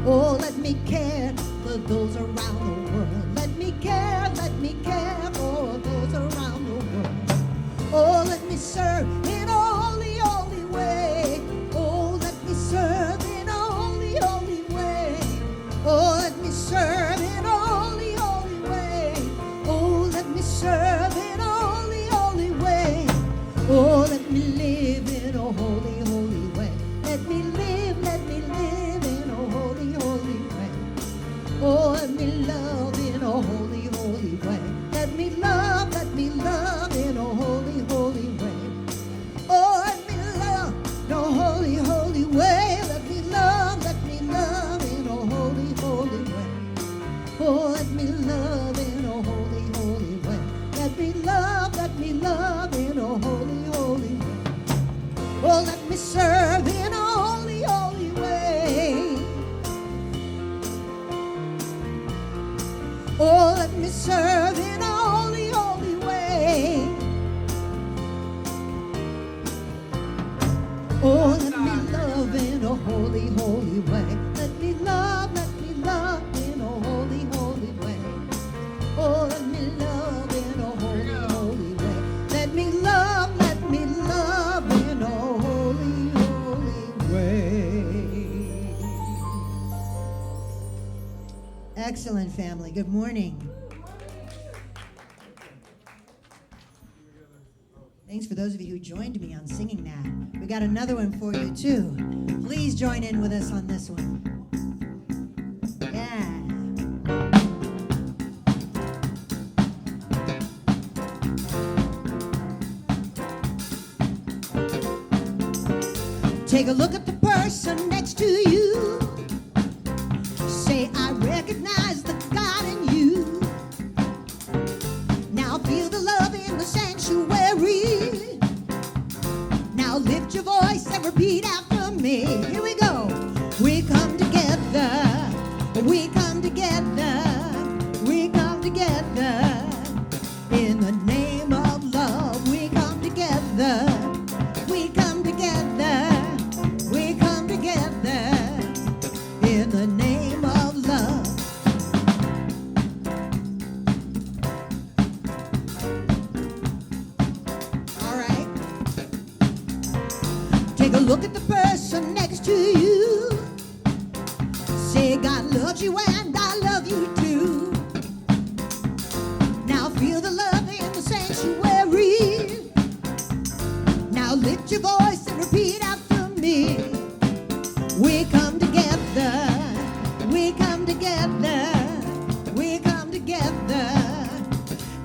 Oh, let me care for those around the world. Let me care for those around the world. Oh, let me serve in a holy, holy way. Oh, let me serve in a holy, holy way. Oh, let me serve in a holy, holy way. Oh, let me serve in a holy, holy way. Oh, let me live in a holy, holy way. Let me live in a holy, holy way. Oh, let me love in a holy, holy way. Let me love in a holy, holy way. Oh, let me love in a holy, holy way. Let me love in a holy, holy way. Oh, let me love in a holy, holy way. Let me love in a holy, holy way. Oh, let me serve in a holy, holy way. Oh, let me serve in a holy, holy way. Oh, let me love in a holy, holy way. Let me love in a holy, holy way. Oh, let me love in a holy, holy way. Let me love in a holy, holy way. Excellent, family. Good morning. Thanks for those of you who joined me on singing that. We got another one for you, too. Please join in with us on this one. Yeah. Take a look at the person next to you. Say, I recognize the God in you. Now feel the love in the sanctuary. Now lift your voice and repeat after me. Here we go. We come together. We come together. We come together. In the name of love, we come together. We come together. We come together. In the name of love. All right. Take a look at the person next to you. Say, God loves you and I love you too. Now feel the love in the sanctuary. Now lift your voice and repeat after me. We come together. We come together. We come together.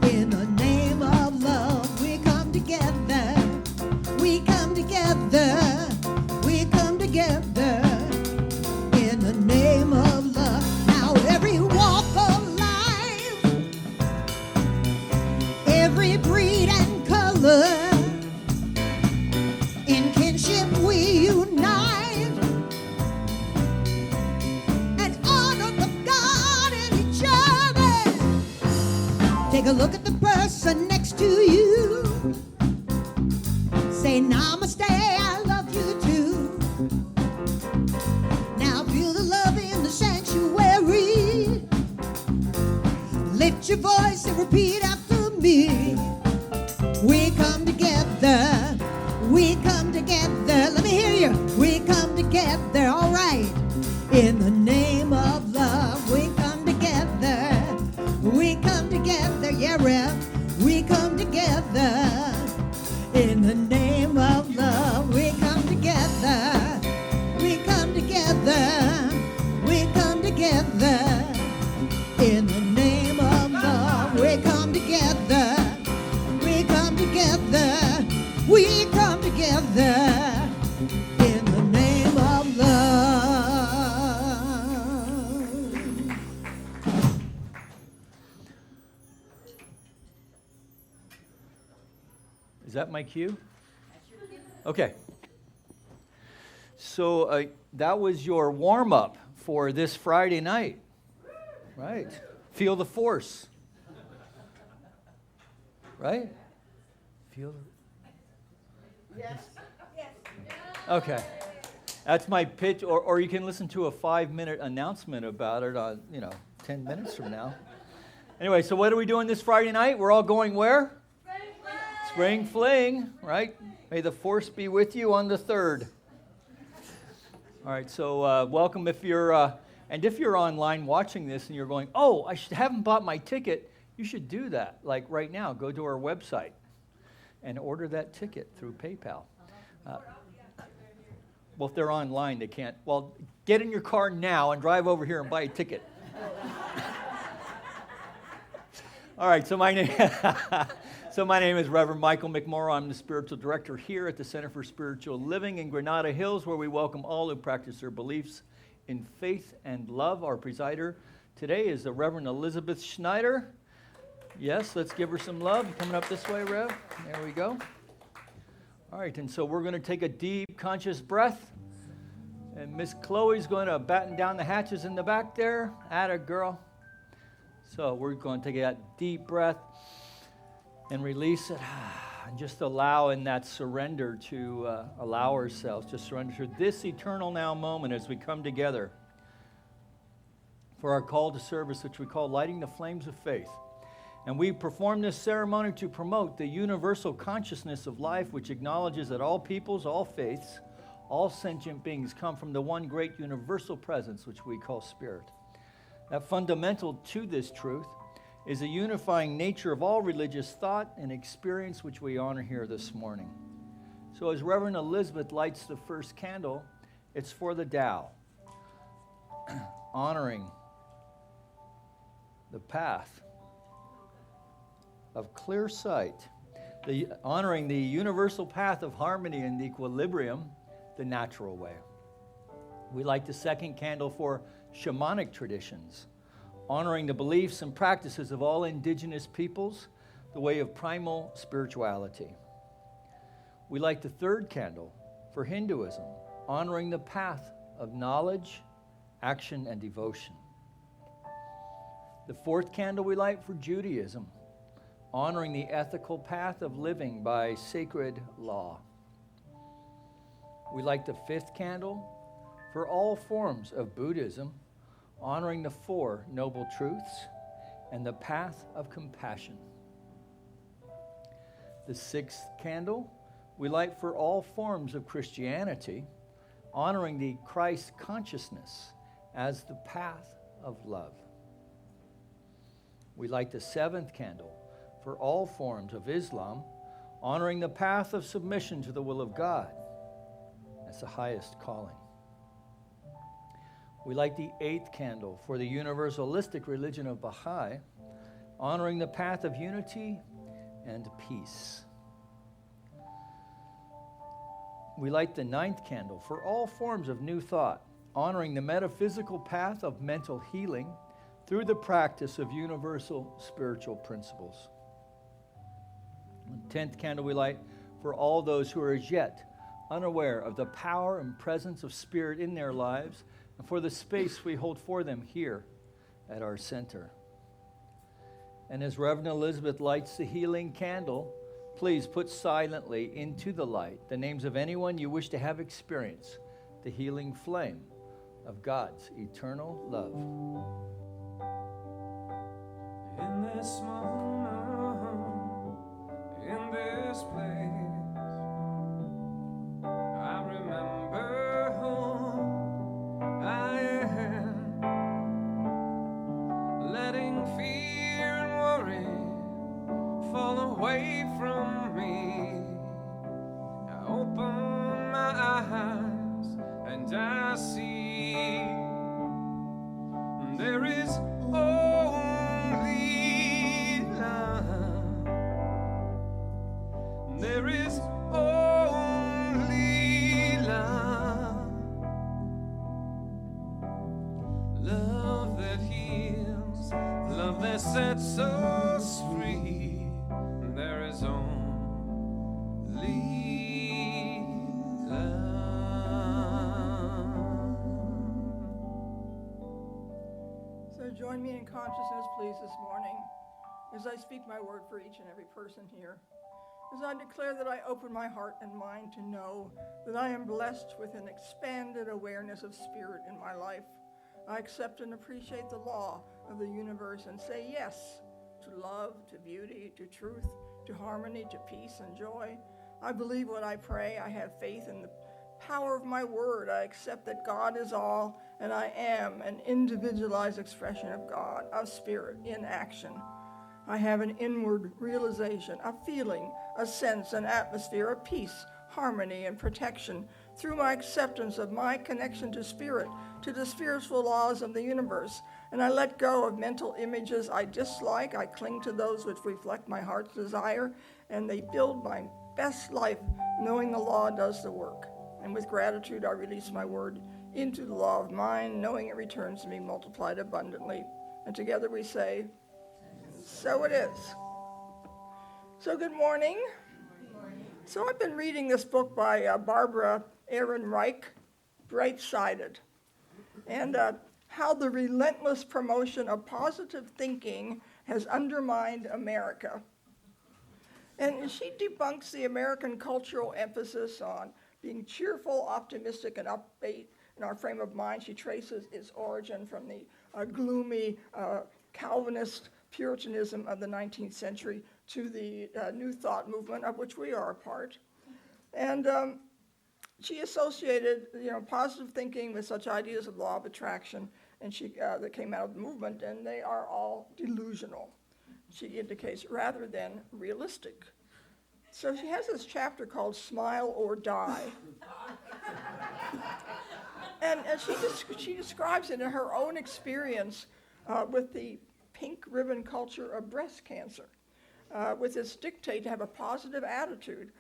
In the name of love, we come together. We come together. We come together. In the name of love. Now every walk of life, every breed and color, in kinship we unite and honor the God in each other. Take a look at the person next to you. Say, namaste, I love you too. Now feel the love in the sanctuary. Lift your voice and repeat after me. We come together. We come together. Let me hear you. We come together. All right. In the name of love, we come together. We come together. Yeah, Rev. We come together. In the name of love, we come together. We come together. We come together. In the name of love, we come together. We come together. We come together. In the name of love. Is that my cue? Okay. So that was your warm-up for this Friday night. Right. Feel the force. Right? Feel the... Yes. Okay. That's my pitch, or you can listen to a 5-minute announcement about it on, 10 minutes from now. Anyway, so what are we doing this Friday night? We're all going where? Spring Fling, right? May the force be with you on the 3rd. All right, so welcome if you're, and if you're online watching this and you're going, oh, haven't bought my ticket, you should do that. Like right now, go to our website and order that ticket through PayPal. Well, if they're online, they can't. Well, get in your car now and drive over here and buy a ticket. All right, so my name is Reverend Michael McMorrow. I'm the spiritual director here at the Center for Spiritual Living in Granada Hills, where we welcome all who practice their beliefs in faith and love. Our presider today is the Reverend Elizabeth Schneider. Yes, let's give her some love. Coming up this way, Rev. There we go. All right, and so we're going to take a deep, conscious breath. And Miss Chloe's going to batten down the hatches in the back there. Atta girl. So we're going to take that deep breath and release it. And just allow in that surrender to allow ourselves to surrender to this eternal now moment as we come together for our call to service, which we call Lighting the Flames of Faith. And we perform this ceremony to promote the universal consciousness of life, which acknowledges that all peoples, all faiths, all sentient beings come from the one great universal presence, which we call Spirit. That fundamental to this truth is the unifying nature of all religious thought and experience, which we honor here this morning. So as Reverend Elizabeth lights the first candle, it's for the Tao, honoring the path of clear sight, honoring the universal path of harmony and equilibrium, the natural way. We light the second candle for shamanic traditions, honoring the beliefs and practices of all indigenous peoples, the way of primal spirituality. We light the third candle for Hinduism, honoring the path of knowledge, action, and devotion. The fourth candle we light for Judaism, honoring the ethical path of living by sacred law. We light the fifth candle for all forms of Buddhism, honoring the Four Noble Truths and the path of compassion. The sixth candle we light for all forms of Christianity, honoring the Christ consciousness as the path of love. We light the seventh candle for all forms of Islam, honoring the path of submission to the will of God as the highest calling. We light the eighth candle for the universalistic religion of Baha'i, honoring the path of unity and peace. We light the ninth candle for all forms of new thought, honoring the metaphysical path of mental healing through the practice of universal spiritual principles. The 10th candle we light for all those who are as yet unaware of the power and presence of Spirit in their lives, and for the space we hold for them here at our center. And as Reverend Elizabeth lights the healing candle, please put silently into the light the names of anyone you wish to have experience the healing flame of God's eternal love. In this moment, in this place, I remember who I am, letting fear and worry fall away from me. I open my eyes and I see there is only love. There is only love. Love that heals, love that sets us free. There is only love. So join me in consciousness, please, this morning, as I speak my word for each and every person here. as I declare that I open my heart and mind to know that I am blessed with an expanded awareness of spirit in my life. I accept and appreciate the law of the universe and say yes to love, to beauty, to truth, to harmony, to peace and joy. I believe what I pray. I have faith in the power of my word. I accept that God is all, and I am an individualized expression of God, of spirit in action. I have an inward realization, a feeling, a sense, an atmosphere of peace, harmony, and protection through my acceptance of my connection to spirit, to the spiritual laws of the universe. And I let go of mental images I dislike. I cling to those which reflect my heart's desire, and they build my best life, knowing the law does the work. And with gratitude, I release my word into the law of mind, knowing it returns to me multiplied abundantly. And together we say, so it is. So good morning. So I've been reading this book by Barbara Ehrenreich, Bright-Sided, and how the relentless promotion of positive thinking has undermined America. And she debunks the American cultural emphasis on being cheerful, optimistic, and upbeat in our frame of mind. She traces its origin from the gloomy Calvinist Puritanism of the 19th century to the New Thought movement, of which we are a part. And she associated, positive thinking with such ideas of law of attraction, and that came out of the movement, and they are all delusional, she indicates, rather than realistic. So she has this chapter called Smile or Die. and she describes it in her own experience with the pink ribbon culture of breast cancer, with its dictate to have a positive attitude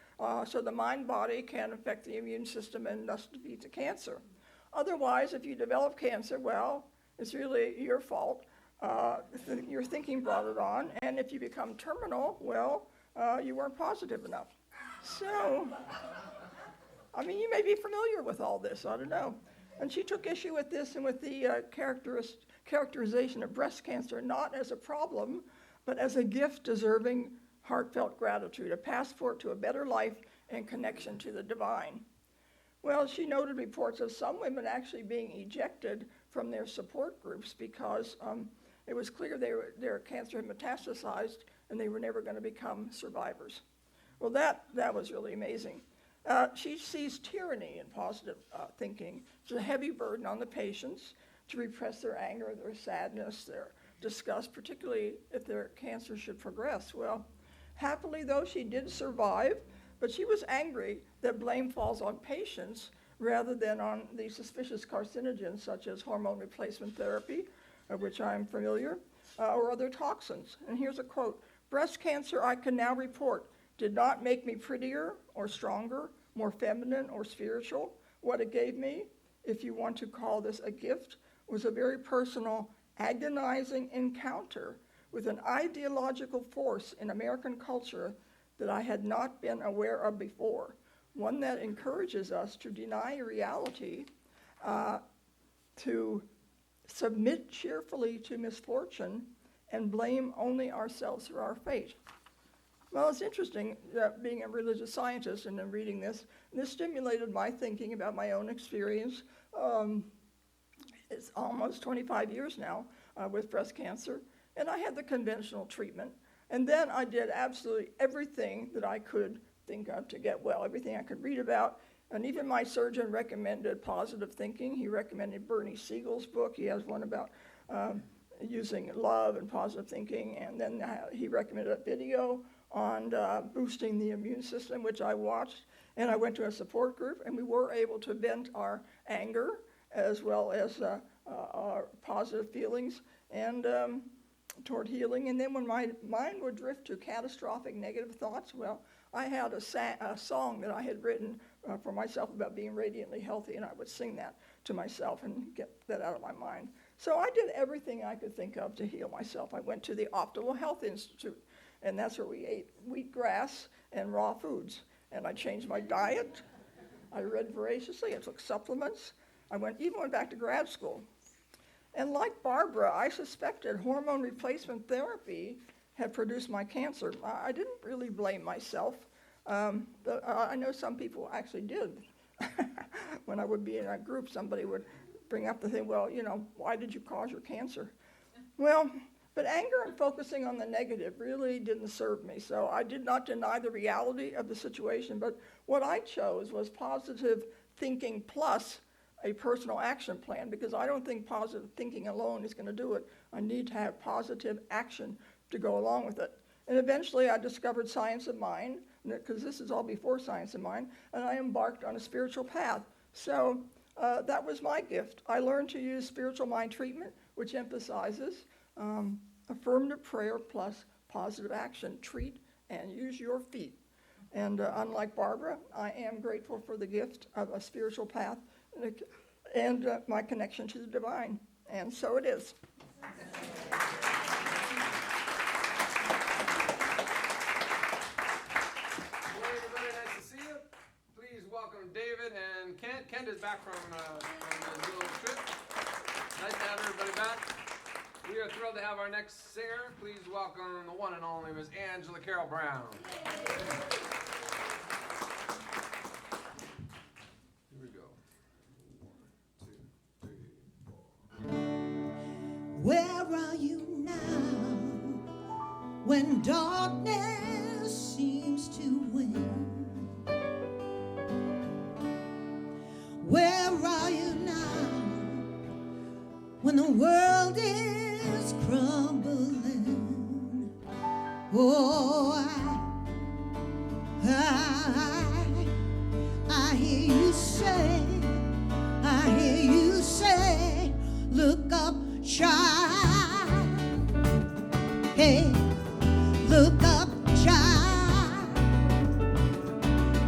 so the mind-body can affect the immune system and thus defeat the cancer. Otherwise, if you develop cancer, well, it's really your fault. Your thinking brought it on, and if you become terminal, well, you weren't positive enough. So, you may be familiar with all this, I don't know. And she took issue with this and with the characterization of breast cancer not as a problem, but as a gift deserving heartfelt gratitude, a passport to a better life and connection to the divine. Well, she noted reports of some women actually being ejected from their support groups because it was clear their cancer had metastasized and they were never going to become survivors. Well, that was really amazing. She sees tyranny in positive thinking. It's a heavy burden on the patients to repress their anger, their sadness, their disgust, particularly if their cancer should progress. Well, happily, though, she did survive, but she was angry that blame falls on patients rather than on the suspicious carcinogens such as hormone replacement therapy, of which I'm familiar, or other toxins. And here's a quote: "Breast cancer, I can now report, did not make me prettier or stronger, more feminine or spiritual. What it gave me, if you want to call this a gift, was a very personal, agonizing encounter with an ideological force in American culture that I had not been aware of before, one that encourages us to deny reality, to submit cheerfully to misfortune, and blame only ourselves for our fate." Well, it's interesting being a religious scientist and then reading this. This stimulated my thinking about my own experience. It's almost 25 years now with breast cancer, and I had the conventional treatment. And then I did absolutely everything that I could think of to get well, everything I could read about. And even my surgeon recommended positive thinking. He recommended Bernie Siegel's book. He has one about using love and positive thinking. And then he recommended a video on boosting the immune system, which I watched. And I went to a support group, and we were able to vent our anger as well as our positive feelings and toward healing. And then when my mind would drift to catastrophic negative thoughts, well, I had a song that I had written for myself about being radiantly healthy, and I would sing that to myself and get that out of my mind. So I did everything I could think of to heal myself. I went to the Optimal Health Institute, and that's where we ate wheatgrass and raw foods. And I changed my diet. I read voraciously. I took supplements. I went back to grad school. And like Barbara, I suspected hormone replacement therapy had produced my cancer. I didn't really blame myself. I know some people actually did. When I would be in a group, somebody would bring up the thing, well, why did you cause your cancer? Well, but anger and focusing on the negative really didn't serve me. So I did not deny the reality of the situation, but what I chose was positive thinking plus a personal action plan, because I don't think positive thinking alone is going to do it. I need to have positive action to go along with it. And eventually I discovered science of mind, because this is all before science of mind, and I embarked on a spiritual path. So that was my gift. I learned to use spiritual mind treatment, which emphasizes affirmative prayer plus positive action. Treat and use your feet. And unlike Barbara, I am grateful for the gift of a spiritual path and my connection to the divine. And so it is. David and Kent. Kent is back from his little trip. Nice to have everybody back. We are thrilled to have our next singer. Please welcome the one and only Miss Angela Carol Brown. Here we go. 1, 2, 3, 4. Where are you now when darkness seems to win? Where are you now when the world is crumbling? Oh, I hear you say, look up, child. Hey, look up, child.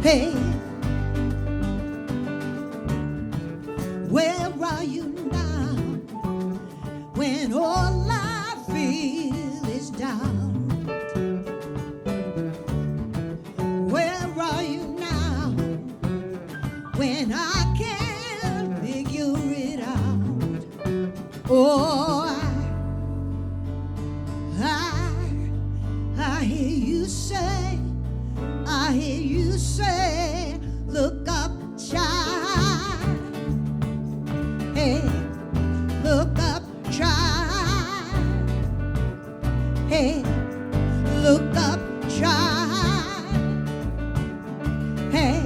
Hey. Where are you now when all I feel is doubt? Where are you now when I can't figure it out? Oh, I hear you say, look up, child. Hey, look up, child. Hey, look up, child. Hey,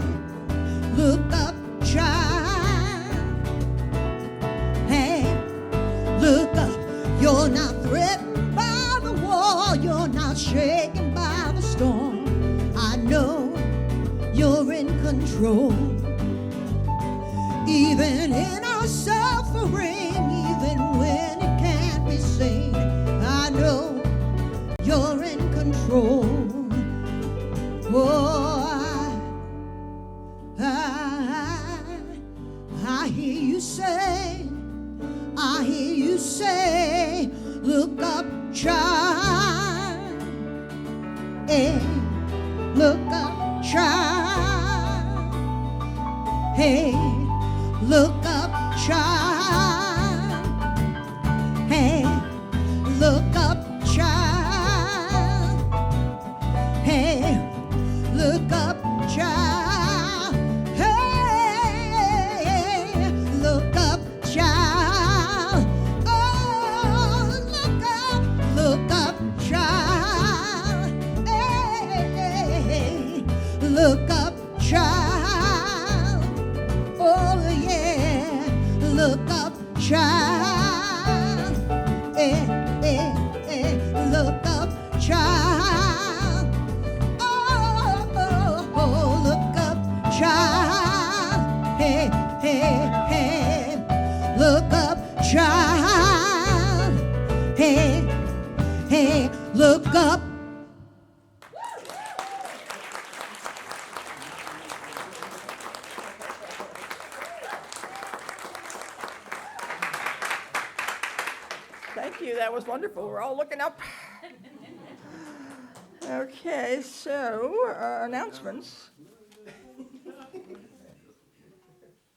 look up, child. Hey, look up. You're not threatened by the war. You're not shaken by the storm. I know you're in control. Even in our suffering, even when it can't be seen, I know you're in control. Oh, I hear you say, look up, child. Hey, look up, child. Hey, look up, child. Hey, look up, child. Hey, look up, child. Hey, look up, child. Oh, look up, child. Hey, look up, child. Oh, yeah, look up, child. Look up, child. Oh, look up, child. Hey, look up, child. Hey, look up. Thank you. That was wonderful. We're all looking up. Okay, so announcements.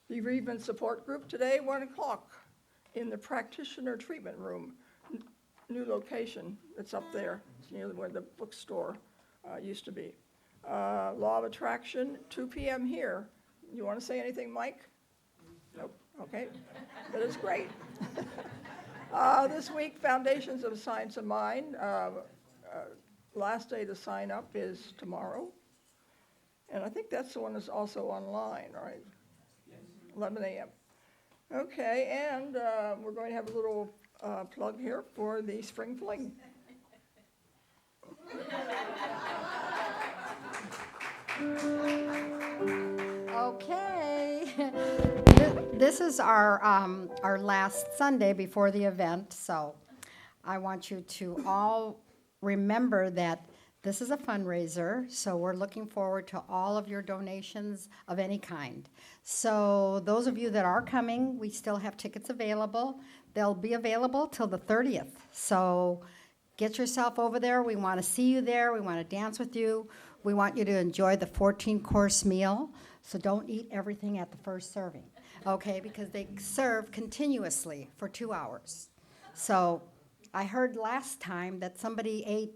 Bereavement support group today, 1 o'clock in the practitioner treatment room. New location. It's up there. It's near where the bookstore used to be. Law of Attraction, 2 p.m. here. You want to say anything, Mike? Nope. Okay. But it's great. This week, Foundations of Science of Mind. Last day to sign up is tomorrow. And I think that's the one that's also online, right? Yes. 11 a.m. Okay, and we're going to have a little plug here for the Spring Fling. Okay. This is our last Sunday before the event, so I want you to all remember that this is a fundraiser, so we're looking forward to all of your donations of any kind. So those of you that are coming, we still have tickets available. They'll be available till the 30th. So get yourself over there. We want to see you there. We want to dance with you. We want you to enjoy the 14-course meal. So don't eat everything at the first serving, okay? Because they serve continuously for 2 hours. So I heard last time that somebody ate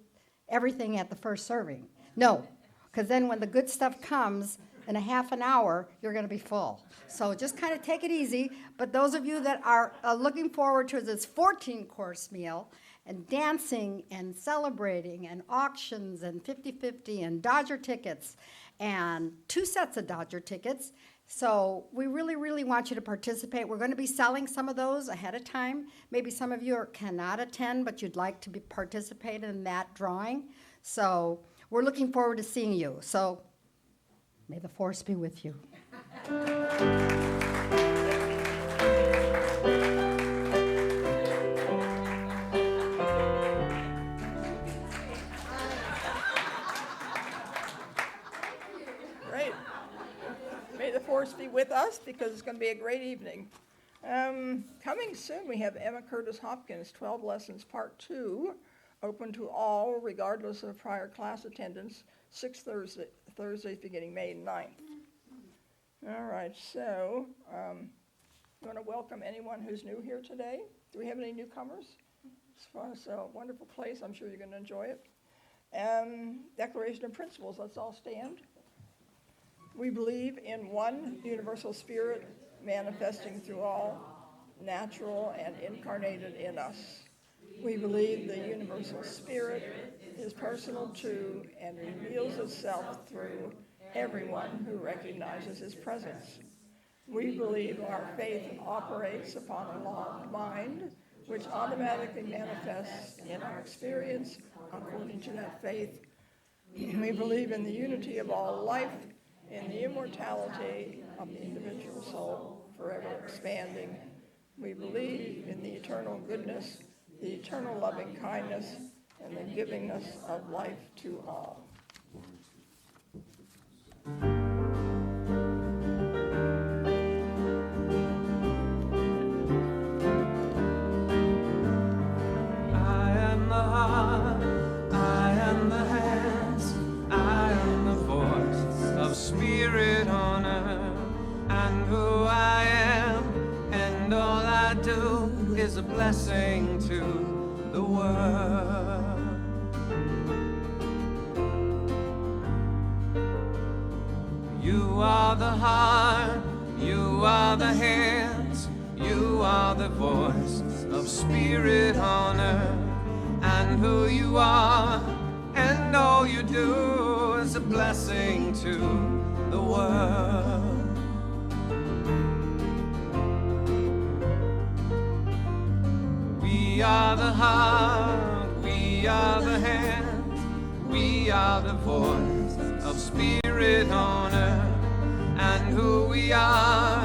everything at the first serving. No, because then when the good stuff comes, in a half an hour, you're going to be full. So just kind of take it easy. But those of you that are looking forward to this 14-course meal and dancing and celebrating and auctions and 50-50 and Dodger tickets and 2 sets of Dodger tickets, so we really, really want you to participate. We're going to be selling some of those ahead of time. Maybe some of you cannot attend, but you'd like to participate in that drawing. So we're looking forward to seeing you. So may the force be with you. Great. May the force be with us because it's going to be a great evening. Coming soon, we have Emma Curtis Hopkins, 12 Lessons Part 2, open to all regardless of prior class attendance, 6 Thursdays beginning May 9th. All right, so I want to welcome anyone who's new here today. Do we have any newcomers? It's a wonderful place. I'm sure you're going to enjoy it. Declaration of Principles. Let's all stand. We believe in one universal spirit manifesting through all, natural and incarnated in us. We believe the universal spirit is personal to and reveals itself through everyone who recognizes its presence. We believe our faith operates upon a law of mind, which automatically manifests in our experience according to that faith. We believe in the unity of all life, in the immortality of the individual soul, forever expanding. We believe in the eternal goodness, the eternal loving kindness, and the givingness of life to all. I am the heart, I am the hands, I am the voice of spirit on earth, and who I am, and all I do is a blessing to the world. You are the heart, you are the hands, you are the voice of spirit on earth, and who you are, and all you do is a blessing to the world. We are the heart, we are the hands, we are the voice of spirit on earth, and who we are,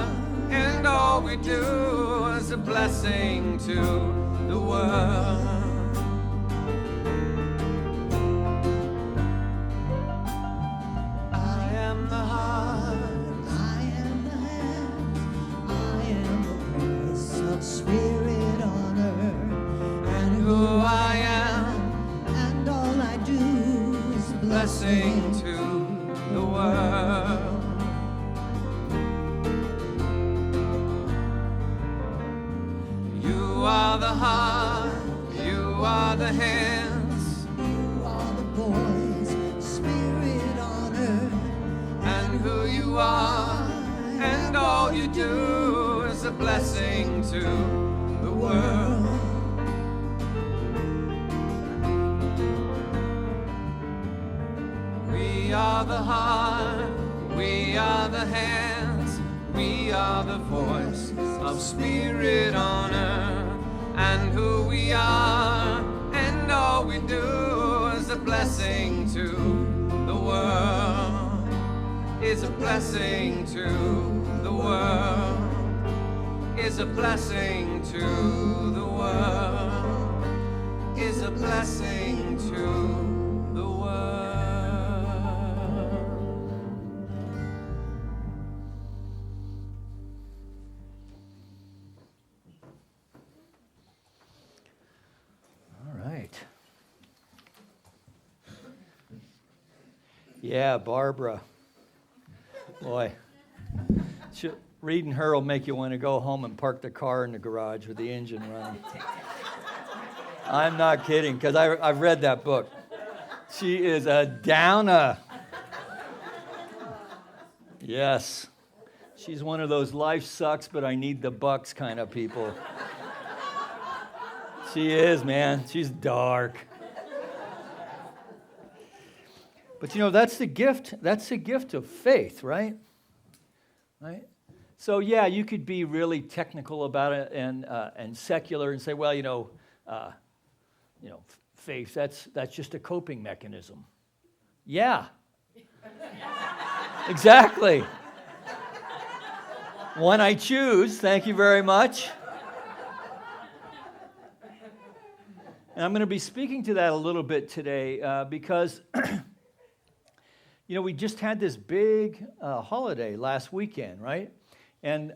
and all we do is a blessing to the world. I am the heart, I am the hand, I am the voice of spirit on earth, and who I am, and all I do is blessing to the world. You are the heart, you are the hands, You are the voice, spirit on you are, and all you do is a blessing to the world. We are the heart, we are the hands, we are the voice of Spirit on earth, and who we are, and all we do is a blessing to the world, is a blessing to the world, is a blessing to the world, is a blessing to the world. All right. Yeah, Barbara. Boy, reading her will make you want to go home and park the car in the garage with the engine running. I'm not kidding, because I've read that book. She is a downer. Yes. She's one of those life sucks, but I need the bucks kind of people. She is, man. She's dark. But that's the gift. That's the gift of faith, right? Right? So yeah, you could be really technical about it and secular and say, well, faith, that's just a coping mechanism. Yeah. Exactly. One I choose, thank you very much. And I'm going to be speaking to that a little bit today because, we just had this big holiday last weekend, right? And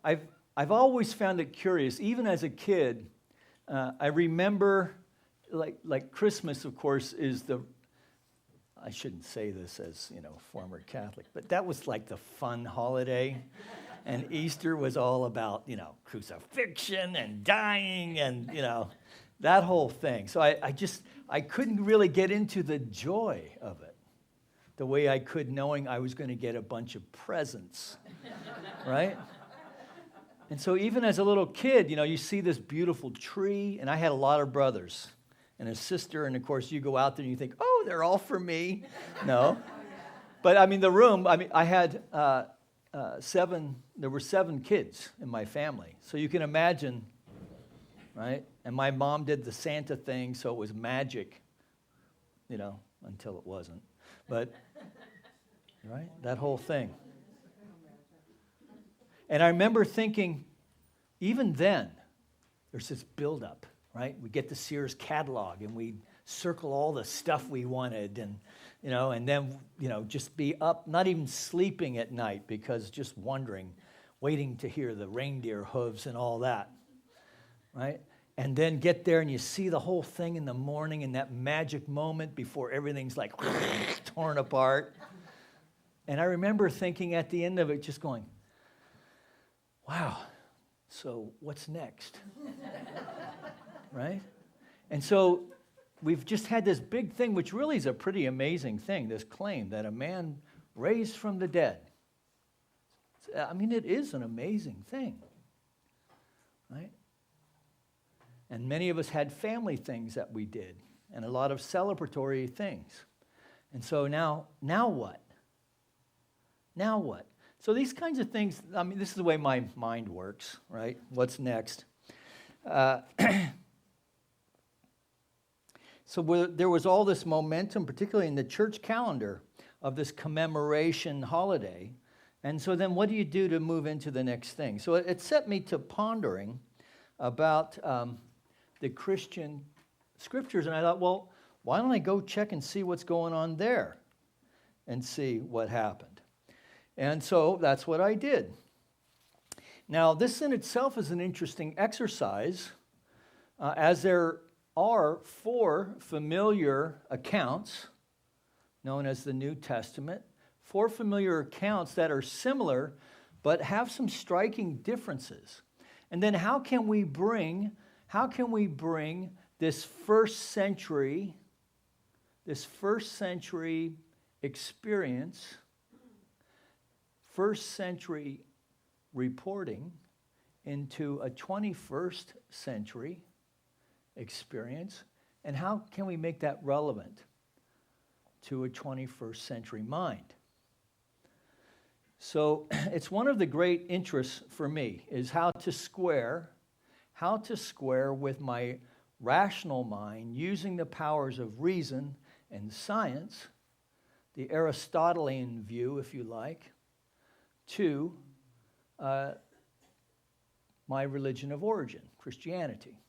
I've always found it curious, even as a kid. I remember, like Christmas, of course, is I shouldn't say this as, former Catholic, but that was like the fun holiday. And Easter was all about, crucifixion and dying and, that whole thing. So I couldn't really get into the joy of it the way I could knowing I was going to get a bunch of presents, right? And so even as a little kid, you see this beautiful tree, and I had a lot of brothers and a sister, and of course you go out there and you think, oh, they're all for me. No. But the room, I had there were 7 kids in my family. So you can imagine, right? And my mom did the Santa thing, so it was magic, until it wasn't. But, right, that whole thing. And I remember thinking, even then, there's this buildup, right? We get the Sears catalog, and we circle all the stuff we wanted, and and then, just be up, not even sleeping at night because just wondering, waiting to hear the reindeer hooves and all that, right? And then get there and you see the whole thing in the morning in that magic moment before everything's like torn apart. And I remember thinking at the end of it, just going, wow, so what's next? Right? And so we've just had this big thing, which really is a pretty amazing thing, this claim that a man raised from the dead. It is an amazing thing, right? And many of us had family things that we did, and a lot of celebratory things. And so now what? Now what? So these kinds of things, this is the way my mind works, right? What's next? So there was all this momentum, particularly in the church calendar, of this commemoration holiday. And so then what do you do to move into the next thing? So it set me to pondering about the Christian scriptures. And I thought, well, why don't I go check and see what's going on there and see what happened? And so that's what I did. Now, this in itself is an interesting exercise, as there are 4 familiar accounts known as the New Testament, 4 familiar accounts that are similar but have some striking differences. And then how can we bring this first century experience first century reporting into a 21st century experience, and how can we make that relevant to a 21st century mind? So it's one of the great interests for me is how to square with my rational mind using the powers of reason and science, the Aristotelian view, if you like, to my religion of origin, Christianity.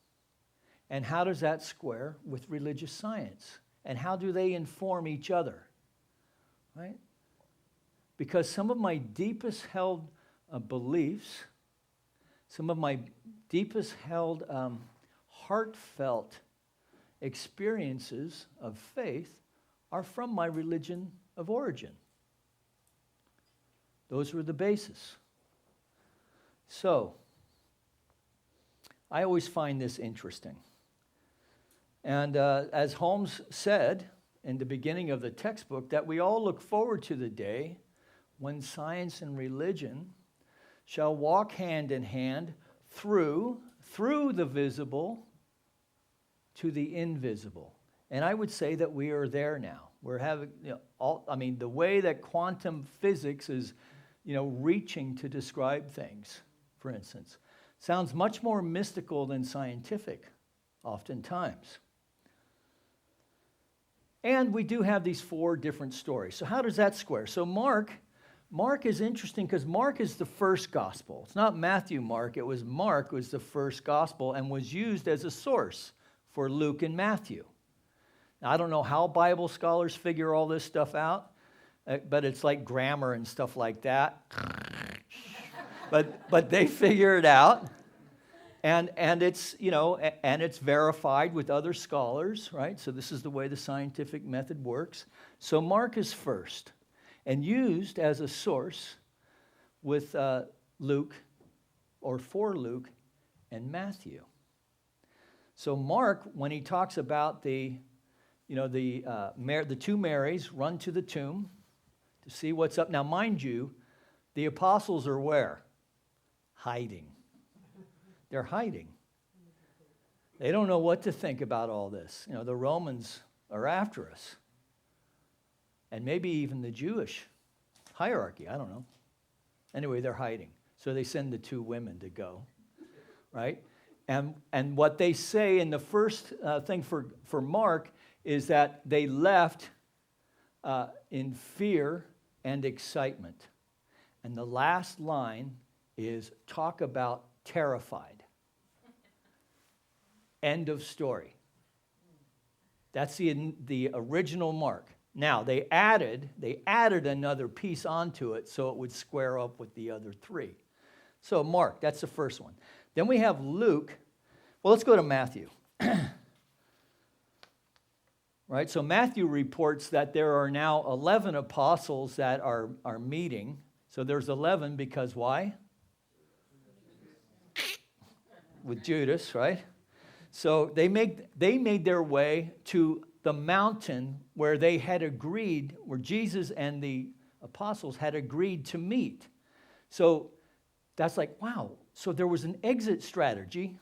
And how does that square with religious science? And how do they inform each other? Right? Because some of my deepest held beliefs, some of my deepest held heartfelt experiences of faith are from my religion of origin. Those were the basis. So, I always find this interesting. And as Holmes said in the beginning of the textbook, that we all look forward to the day when science and religion shall walk hand in hand through the visible to the invisible. And I would say that we are there now. We're having, the way that quantum physics is, reaching to describe things, for instance, sounds much more mystical than scientific, oftentimes. And we do have these 4 different stories. So how does that square? So Mark is interesting because Mark is the first gospel. It's not Matthew, Mark. It was Mark was the first gospel and was used as a source for Luke and Matthew. Now, I don't know how Bible scholars figure all this stuff out, but it's like grammar and stuff like that. But they figure it out. And it's, and it's verified with other scholars, right? So this is the way the scientific method works. So Mark is first and used as a source with Luke, or for Luke and Matthew. So Mark, when he talks about the 2 Marys run to the tomb to see what's up. Now, mind you, the apostles are where? Hiding. They're hiding. They don't know what to think about all this. The Romans are after us. And maybe even the Jewish hierarchy, I don't know. Anyway, they're hiding. So they send the 2 women to go, right? And what they say in the first thing for Mark is that they left in fear and excitement. And the last line is, talk about terrified. End of story. That's the original Mark. Now, they added another piece onto it so it would square up with the other 3. So Mark, that's the first one. Then we have Luke. Well, let's go to Matthew. Right? So Matthew reports that there are now 11 apostles that are meeting. So there's 11 because why? With Judas, right? So they made their way to the mountain where they had agreed, where Jesus and the apostles had agreed to meet. So that's like, wow. So there was an exit strategy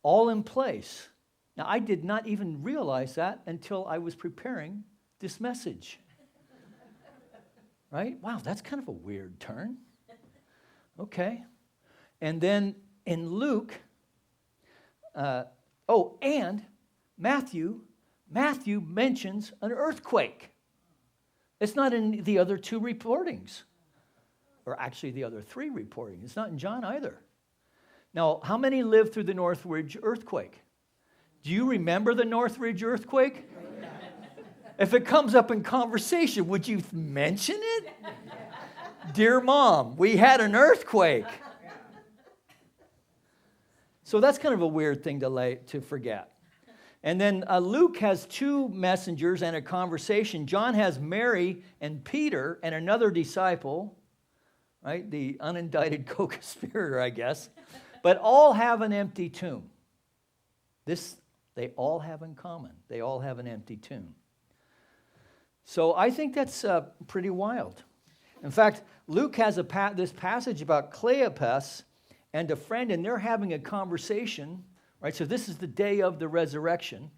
all in place. Now, I did not even realize that until I was preparing this message. Right? Wow, that's kind of a weird turn. Okay. And then in Luke, and Matthew mentions an earthquake. It's not in the other 2 reportings, or actually the other 3 reportings. It's not in John either. Now, how many lived through the Northridge earthquake? Do you remember the Northridge earthquake? If it comes up in conversation, would you mention it? Dear Mom, we had an earthquake. So that's kind of a weird thing to forget. And then Luke has 2 messengers and a conversation. John has Mary and Peter and another disciple, right? The unindicted co-conspirator, I guess. But all have an empty tomb. This they all have in common. They all have an empty tomb. So I think that's pretty wild. In fact, Luke has this passage about Cleopas and a friend, and they're having a conversation, right? So this is the day of the resurrection.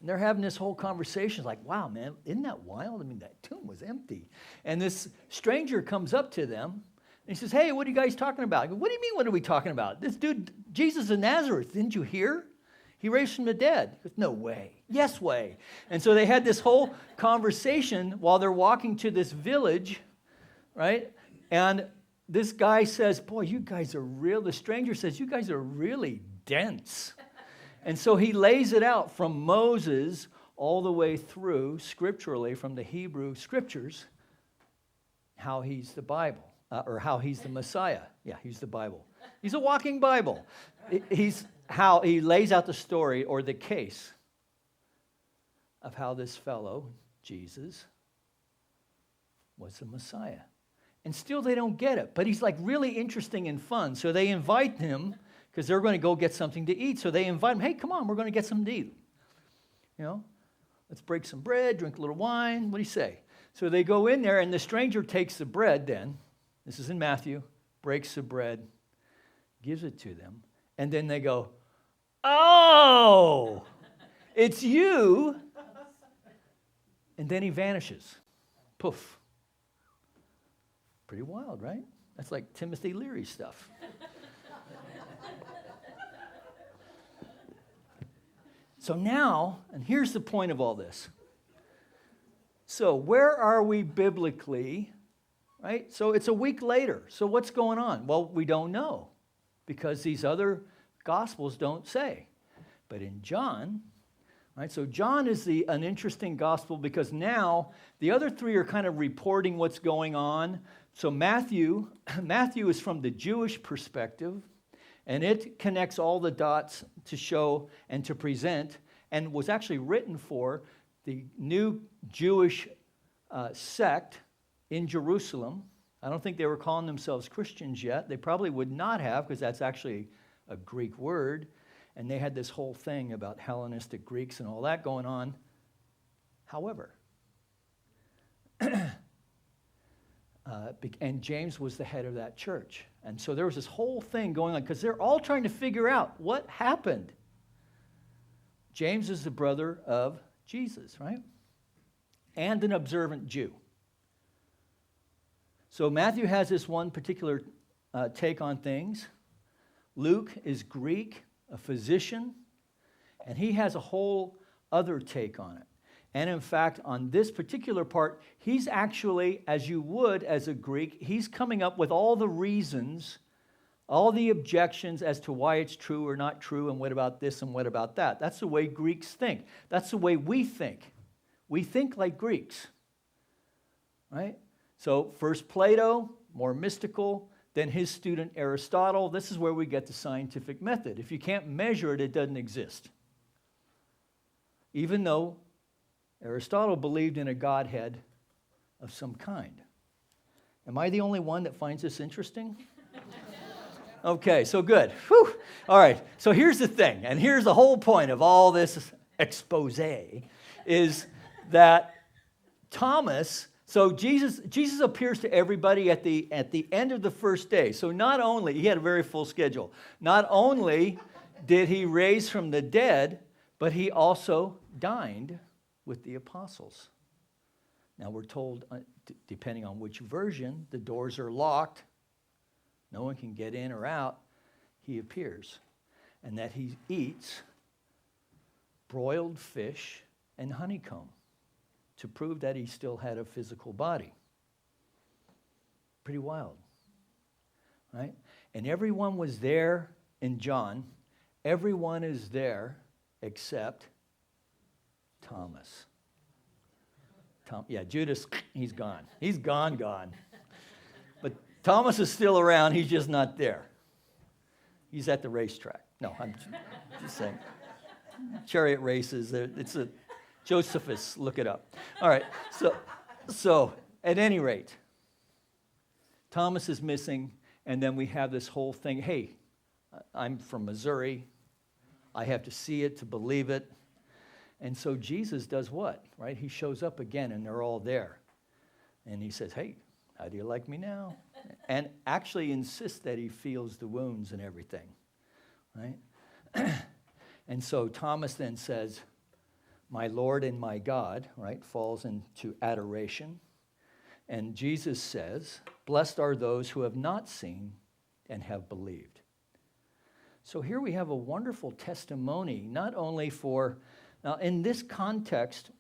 And they're having this whole conversation, like, wow, man, isn't that wild? I mean, that tomb was empty. And this stranger comes up to them, and he says, hey, what are you guys talking about? I go, what do you mean, what are we talking about? This dude, Jesus of Nazareth, didn't you hear? He raised from the dead. He goes, no way. Yes way. And so they had this whole conversation while they're walking to this village, right? And this guy says, boy, you guys are real. The stranger says, you guys are really dense. And so he lays it out from Moses all the way through, scripturally, from the Hebrew scriptures, how he's the Bible, or how he's the Messiah. Yeah, he's the Bible. He's a walking Bible. He's how he lays out the story or the case of how this fellow, Jesus, was the Messiah. And still they don't get it, but he's like really interesting and fun. So they invite him, because they're going to go get something to eat. So they invite him, hey, come on, we're going to get something to eat. You know, let's break some bread, drink a little wine. What do you say? So they go in there, and the stranger takes the bread then. This is in Matthew. Breaks the bread, gives it to them. And then they go, oh, it's you. And then he vanishes. Poof. Pretty wild, right? That's like Timothy Leary stuff. So now, and here's the point of all this. So where are we biblically, right? So it's a week later. So what's going on? Well, we don't know because these other Gospels don't say. But in John, right? So John is an interesting gospel because now the other three are kind of reporting what's going on. So Matthew is from the Jewish perspective. And it connects all the dots to show and to present, and was actually written for the new Jewish sect in Jerusalem. I don't think they were calling themselves Christians yet. They probably would not have, because that's actually a Greek word. And they had this whole thing about Hellenistic Greeks and all that going on. However, and James was the head of that church. And so there was this whole thing going on because they're all trying to figure out what happened. James is the brother of Jesus, right? And an observant Jew. So Matthew has this one particular take on things. Luke is Greek, a physician, and he has a whole other take on it. And in fact, on this particular part, he's actually, as you would as a Greek, he's coming up with all the reasons, all the objections as to why it's true or not true, and what about this and what about that. That's the way Greeks think. That's the way we think. We think like Greeks, right? So first Plato, more mystical, then his student Aristotle. This is where we get the scientific method. If you can't measure it, it doesn't exist. Even though Aristotle believed in a Godhead of some kind. Am I the only one that finds this interesting? Okay, so good. Whew. All right, so here's the thing, and here's the whole point of all this expose, is that Thomas, so Jesus appears to everybody at the end of the first day. So not only, he had a very full schedule, not only did he raise from the dead, but he also dined with the apostles. Now we're told, depending on which version, the doors are locked. No one can get in or out. He appears. And that he eats broiled fish and honeycomb to prove that he still had a physical body. Pretty wild, right? And everyone was there in John. Everyone is there except Thomas. Judas, he's gone. He's gone. But Thomas is still around. He's just not there. He's at the racetrack. No, I'm just saying. Chariot races. It's a Josephus. Look it up. All right. So at any rate, Thomas is missing, and then we have this whole thing. Hey, I'm from Missouri. I have to see it to believe it. And so Jesus does what, right? He shows up again, and they're all there. And he says, hey, how do you like me now? And actually insist that he feels the wounds and everything, right? And so Thomas then says, my Lord and my God, right, falls into adoration. And Jesus says, blessed are those who have not seen and have believed. So here we have a wonderful testimony, not only for, now in this context,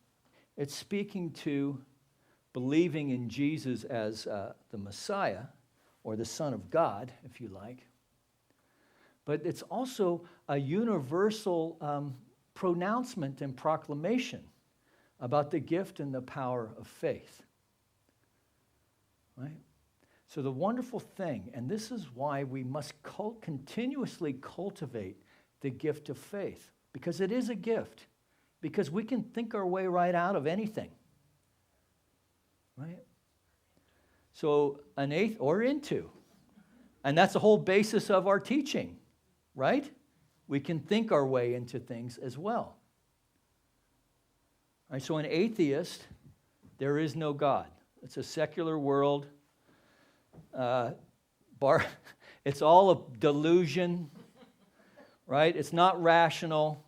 it's speaking to believing in Jesus as the Messiah, or the Son of God, if you like. But it's also a universal pronouncement and proclamation about the gift and the power of faith. Right? So the wonderful thing, and this is why we must continuously cultivate the gift of faith, because it is a gift, because we can think our way right out of anything. Right? So an eighth or into. And that's the whole basis of our teaching, right? We can think our way into things as well. All right, so an atheist, there is no God. It's a secular world. It's all a delusion, right? It's not rational.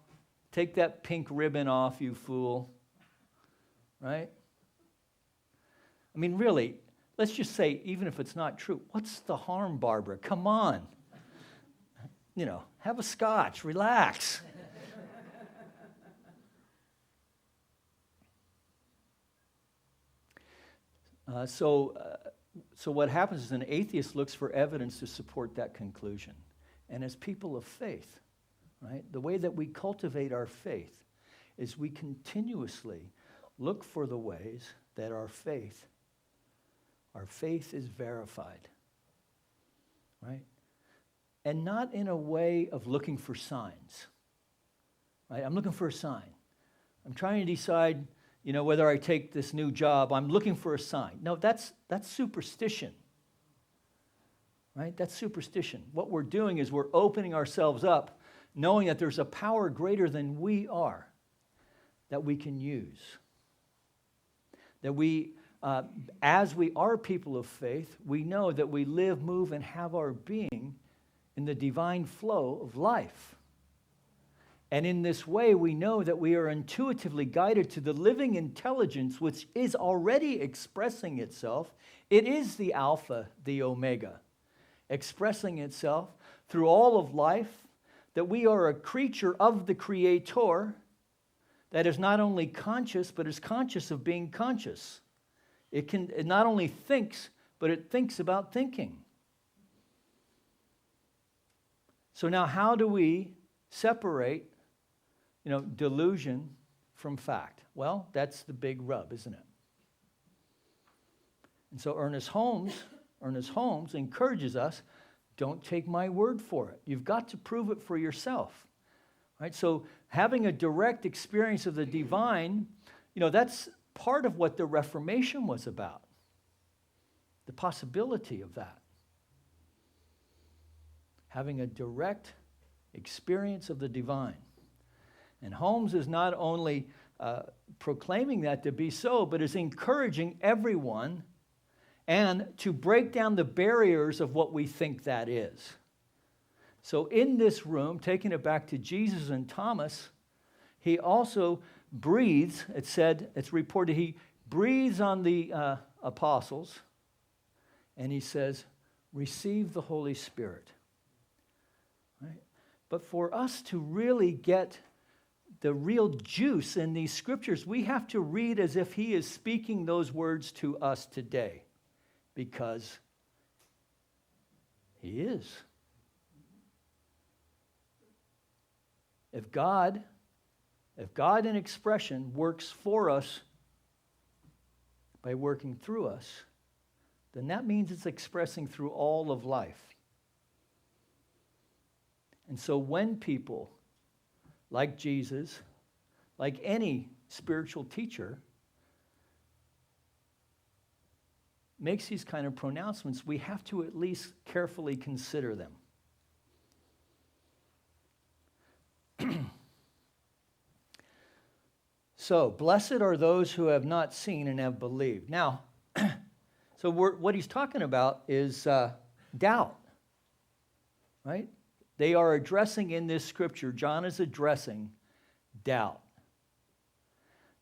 Take that pink ribbon off, you fool. Right? I mean, really, let's just say, even if it's not true, what's the harm, Barbara? Come on. You know, have a scotch, relax. So what happens is an atheist looks for evidence to support that conclusion. And as people of faith, right, the way that we cultivate our faith is we continuously look for the ways that our faith is verified, right? And not in a way of looking for signs, right? I'm looking for a sign. I'm trying to decide, whether I take this new job. I'm looking for a sign. No, that's superstition, right? That's superstition. What we're doing is we're opening ourselves up, knowing that there's a power greater than we are that we can use. That we, as we are people of faith, we know that we live, move, and have our being in the divine flow of life. And in this way, we know that we are intuitively guided to the living intelligence which is already expressing itself. It is the Alpha, the Omega, expressing itself through all of life, that we are a creature of the Creator that is not only conscious, but is conscious of being conscious. It not only thinks, but it thinks about thinking. So now how do we separate, delusion from fact? Well, that's the big rub, isn't it? And so Ernest Holmes encourages us, don't take my word for it. You've got to prove it for yourself. Right? So having a direct experience of the divine, that's part of what the Reformation was about. The possibility of that. Having a direct experience of the divine. And Holmes is not only proclaiming that to be so, but is encouraging everyone and to break down the barriers of what we think that is. So in this room, taking it back to Jesus and Thomas, he also breathes, it's reported, he breathes on the apostles, and he says, receive the Holy Spirit. Right? But for us to really get the real juice in these scriptures, we have to read as if he is speaking those words to us today, because he is. If God in expression works for us by working through us, then that means it's expressing through all of life. And so when people, like Jesus, like any spiritual teacher, makes these kind of pronouncements, we have to at least carefully consider them. So, blessed are those who have not seen and have believed. Now, so So what he's talking about is doubt, right? They are addressing in this scripture, John is addressing doubt.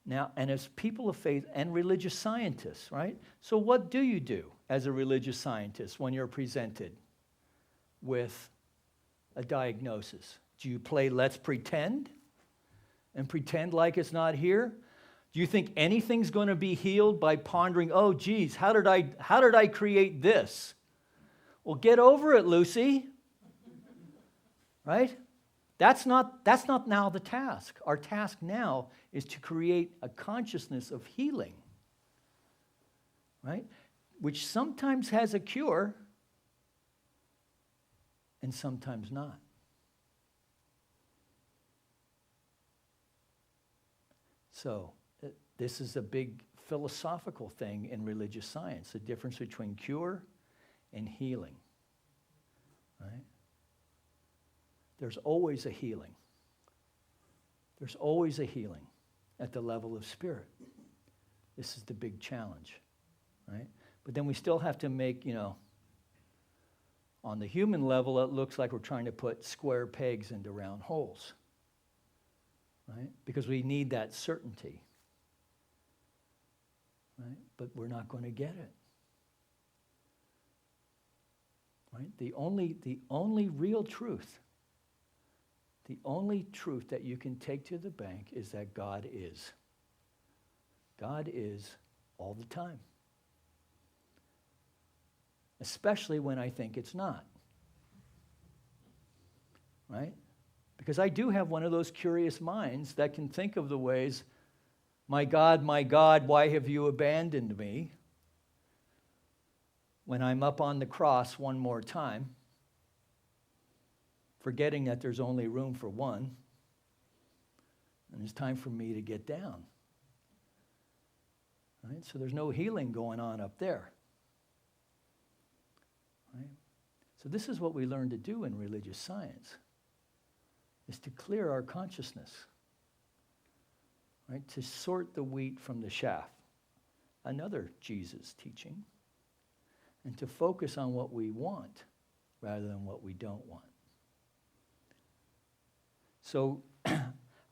Now, and as people of faith and religious scientists, right? So what do you do as a religious scientist when you're presented with a diagnosis? Do you play let's pretend and pretend like it's not here? Do you think anything's going to be healed by pondering, oh, geez, how did I create this? Well, get over it, Lucy. Right? That's not now the task. Our task now is to create a consciousness of healing, right? Which sometimes has a cure and sometimes not. So, this is a big philosophical thing in religious science, the difference between cure and healing, right? There's always a healing. There's always a healing at the level of spirit. This is the big challenge, right? But then we still have to make, on the human level, it looks like we're trying to put square pegs into round holes, right? Because we need that certainty, right? But we're not going to get it, right? The only real truth, the only truth that you can take to the bank is that God is. God is all the time. Especially when I think it's not. Right? Because I do have one of those curious minds that can think of the ways, my God, why have you abandoned me? When I'm up on the cross one more time, forgetting that there's only room for one, and it's time for me to get down. Right? So there's no healing going on up there. Right? So this is what we learn to do in religious science, is to clear our consciousness, right? To sort the wheat from the chaff, another Jesus teaching, and to focus on what we want rather than what we don't want. So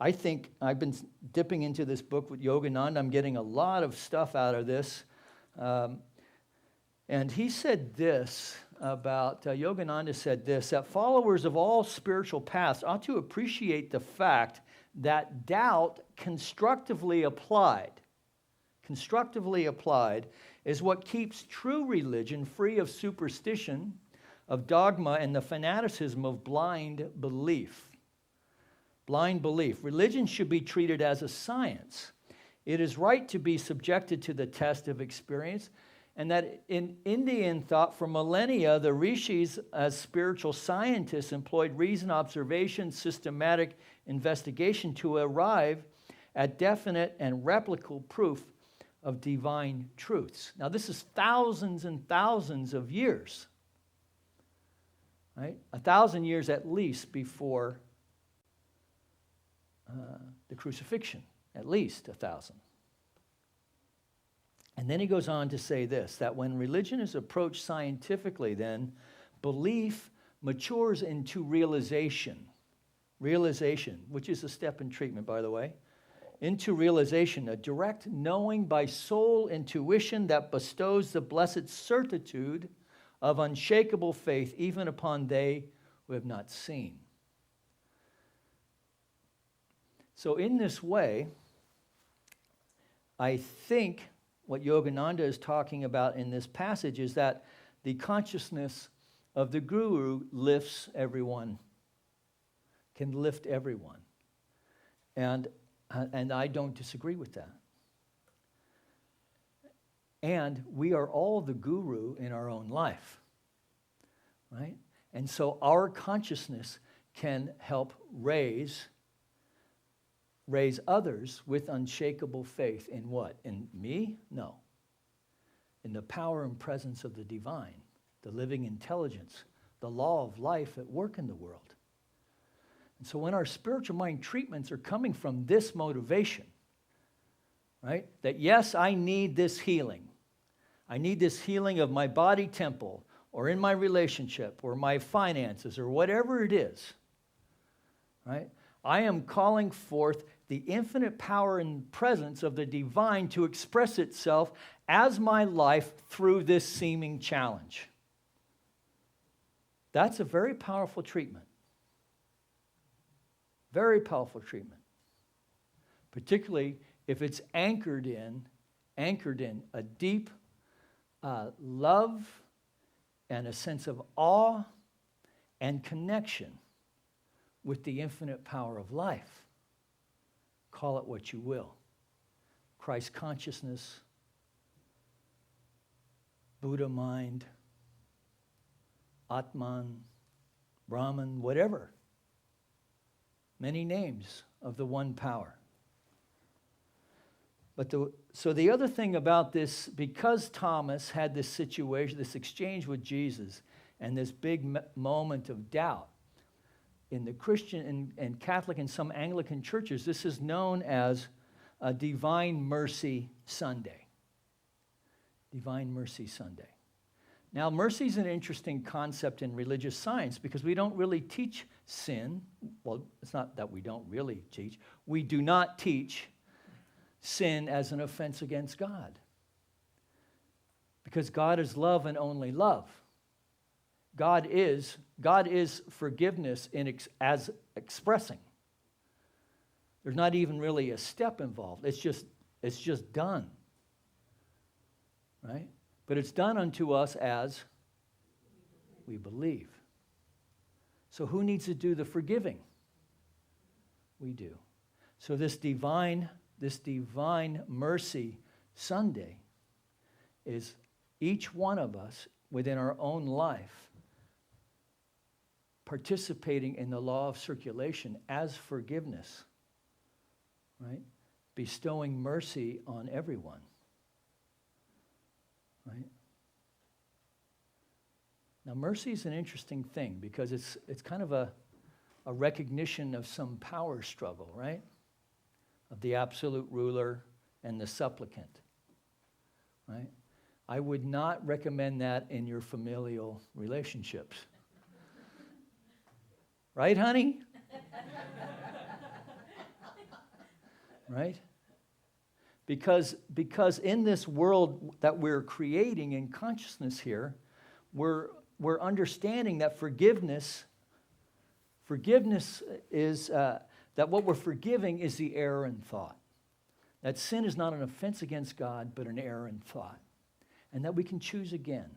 I think I've been dipping into this book with Yogananda. I'm getting a lot of stuff out of this. And he said this about, Yogananda said this, that followers of all spiritual paths ought to appreciate the fact that doubt constructively applied is what keeps true religion free of superstition, of dogma, and the fanaticism of blind belief. Blind belief. Religion should be treated as a science. It is right to be subjected to the test of experience, and that in Indian thought for millennia, the rishis as spiritual scientists employed reason, observation, systematic investigation to arrive at definite and replicable proof of divine truths. Now this is thousands and thousands of years, right? 1,000 years at least before the crucifixion, at least 1,000. And then he goes on to say this, that when religion is approached scientifically, then belief matures into realization, which is a step in treatment, by the way, into realization, a direct knowing by soul intuition that bestows the blessed certitude of unshakable faith even upon they who have not seen. So in this way, I think what Yogananda is talking about in this passage is that the consciousness of the guru lifts everyone, can lift everyone. And I don't disagree with that. And we are all the guru in our own life, right? And so our consciousness can help raise others with unshakable faith in what? In me? No. In the power and presence of the divine, the living intelligence, the law of life at work in the world. And so when our spiritual mind treatments are coming from this motivation, right? That yes, I need this healing. I need this healing of my body temple or in my relationship or my finances or whatever it is, right? I am calling forth the infinite power and presence of the divine to express itself as my life through this seeming challenge. That's a very powerful treatment. Very powerful treatment. Particularly if it's anchored in a deep love and a sense of awe and connection with the infinite power of life. Call it what you will. Christ consciousness, Buddha mind, Atman, Brahman, whatever. Many names of the one power. But so the other thing about this, because Thomas had this situation, this exchange with Jesus, and this big moment of doubt, in the Christian and Catholic and some Anglican churches, this is known as a Divine Mercy Sunday. Divine Mercy Sunday. Now, mercy is an interesting concept in religious science because we don't really teach sin. Well, it's not that we don't really teach. We do not teach sin as an offense against God. Because God is love and only love. God is forgiveness as expressing. There's not even really a step involved. It's just done. Right? But it's done unto us as we believe. So who needs to do the forgiving? We do. So this divine mercy Sunday is each one of us within our own life participating in the law of circulation as forgiveness, right? Bestowing mercy on everyone, right? Now, mercy is an interesting thing because it's kind of a recognition of some power struggle, right? Of the absolute ruler and the supplicant, right? I would not recommend that in your familial relationships. Right, honey? Right? Because in this world that we're creating in consciousness here, we're understanding that forgiveness is, that what we're forgiving is the error in thought. That sin is not an offense against God, but an error in thought. And that we can choose again.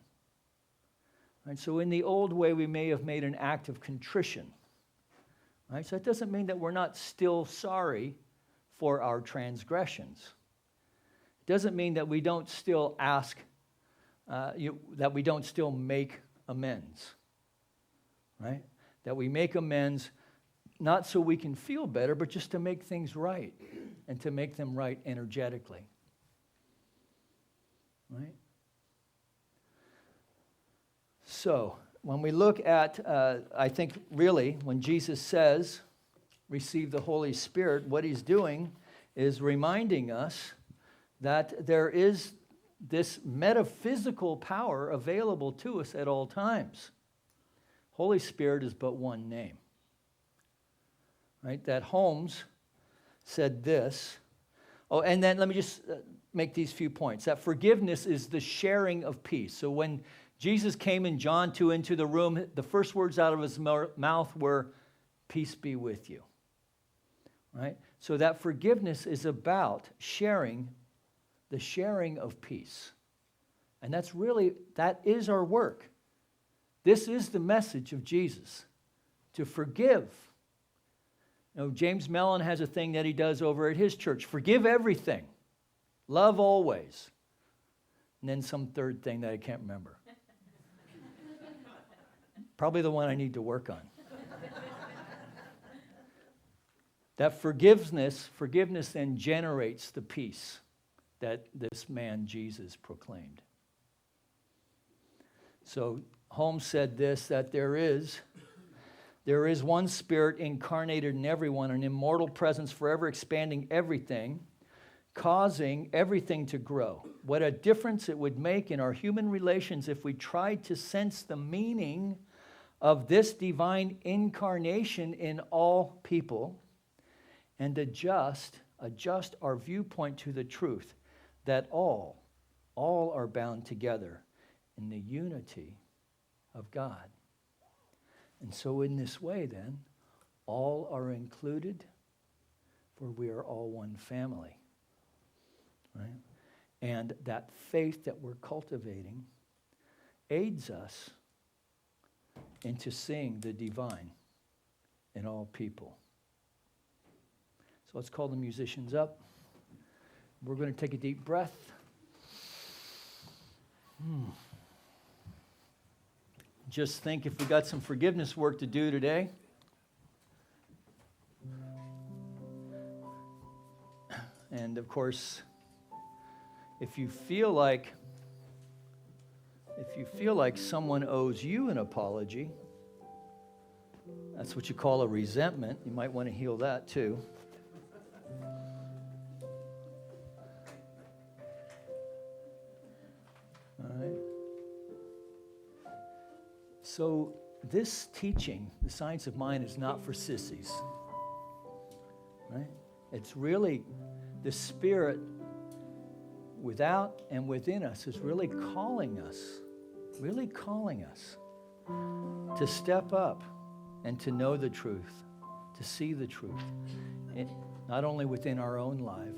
Right? So in the old way, we may have made an act of contrition. Right? So that doesn't mean that we're not still sorry for our transgressions. It doesn't mean that we don't still ask, that we don't still make amends. Right? That we make amends not so we can feel better, but just to make things right and to make them right energetically. Right? So, when we look at, I think really, when Jesus says, receive the Holy Spirit, what he's doing is reminding us that there is this metaphysical power available to us at all times. Holy Spirit is but one name. Right? That Holmes said this. Oh, and then let me just make these few points. That forgiveness is the sharing of peace. So when Jesus came in John 2 into the room, the first words out of his mouth were, peace be with you. Right? So that forgiveness is about the sharing of peace. And that is our work. This is the message of Jesus, to forgive. You know, James Mellon has a thing that he does over at his church. Forgive everything. Love always. And then some third thing that I can't remember. Probably the one I need to work on. That forgiveness then generates the peace that this man Jesus proclaimed. So Holmes said this, that there is one spirit incarnated in everyone, an immortal presence forever expanding everything causing everything to grow. What a difference it would make in our human relations if we tried to sense the meaning of this divine incarnation in all people and adjust our viewpoint to the truth that all are bound together in the unity of God. And so in this way then, all are included, for we are all one family. Right? And that faith that we're cultivating aids us into seeing the divine in all people. So let's call the musicians up. We're going to take a deep breath. Just think if we got some forgiveness work to do today. And of course, if you feel like someone owes you an apology, that's what you call a resentment. You might want to heal that too. All right. So this teaching, the science of mind, is not for sissies. Right? It's really the Spirit without and within us is really calling us to step up and to know the truth, to see the truth, not only within our own life,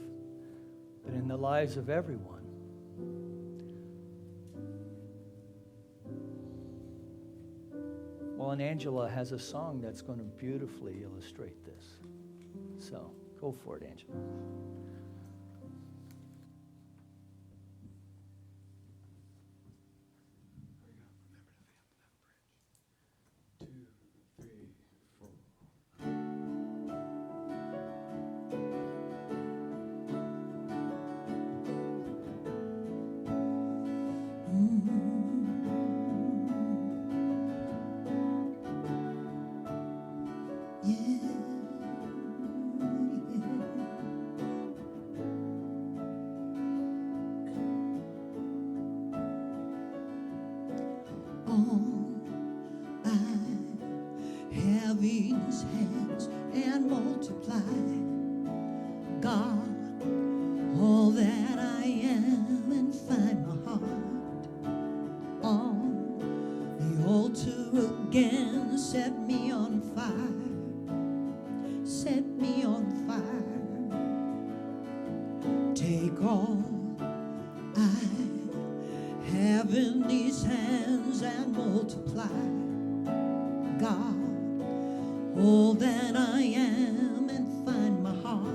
but in the lives of everyone. Well, and Angela has a song that's going to beautifully illustrate this. So, go for it, Angela. These hands and multiply, God, all that I am, and find my heart on the altar again. Set me on fire, set me on fire. Take all I have in these hands and multiply, God, all that I am, and find my heart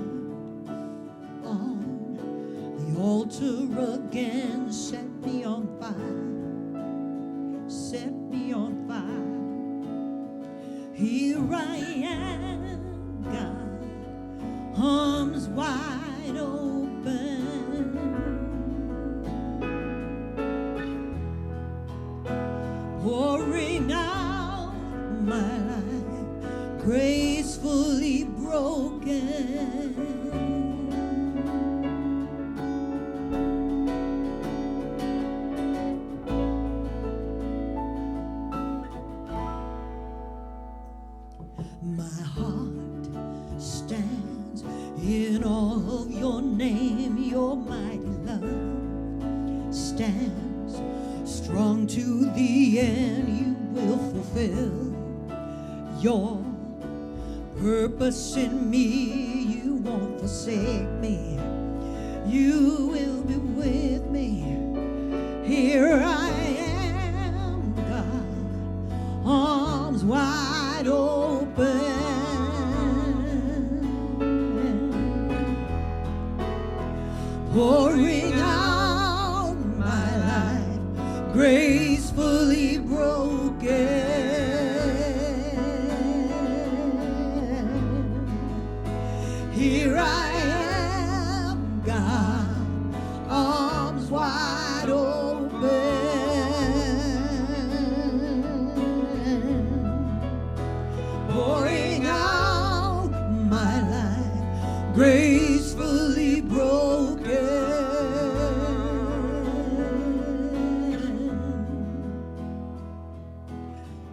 on the altar again. Set me on fire, set me on fire. Here I am, God, arms wide open, pouring out my life, gracefully broken. My heart stands in awe of your name. Your mighty love stands strong to the end. You will fulfill your purpose in me. You won't forsake me, you will be with me. Here I am, God, arms wide open, pouring out my life, gracefully broken. Here I am, God, arms wide open, pouring out my life, gracefully broken.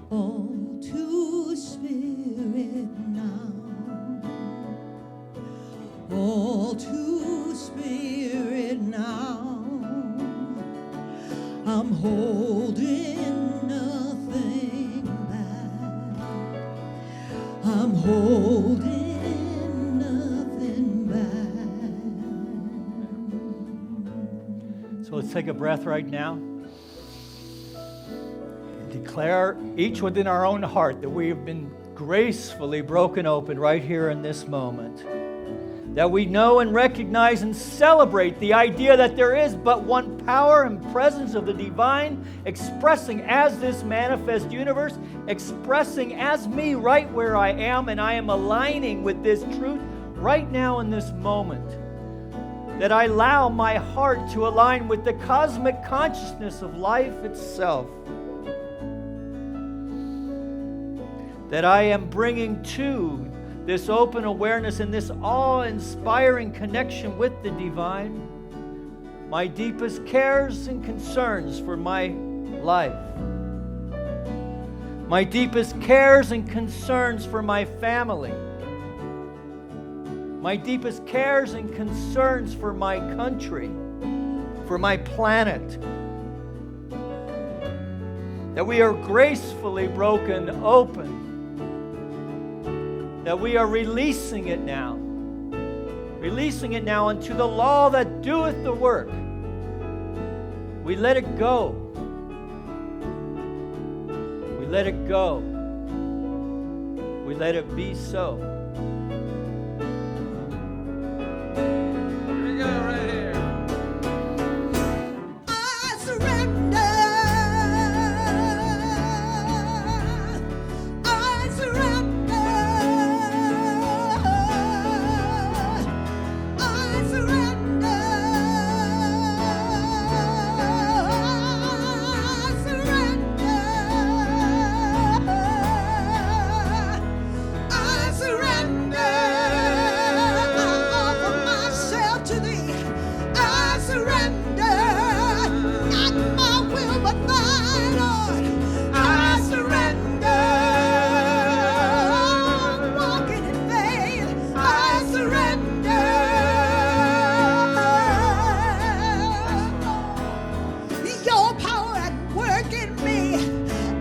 All to spirit now, all to spirit now. I'm holding nothing back. I'm holding nothing back. So let's take a breath right now. Declare each within our own heart that we have been gracefully broken open right here in this moment. That we know and recognize and celebrate the idea that there is but one power and presence of the divine expressing as this manifest universe, expressing as me right where I am, and I am aligning with this truth right now in this moment. That I allow my heart to align with the cosmic consciousness of life itself. That I am bringing to this open awareness and this awe-inspiring connection with the divine my deepest cares and concerns for my life. My deepest cares and concerns for my family. My deepest cares and concerns for my country, for my planet. That we are gracefully broken open. That we are releasing it now. Releasing it now into the law that doeth the work. We let it go. We let it go. We let it be so. Here we go, right here. I surrender. I surrender. I surrender. I surrender. I surrender. I offer myself to thee. I surrender. Not my will, but thine, Lord. I surrender. I'm walking in faith. I surrender. Your power at work in me.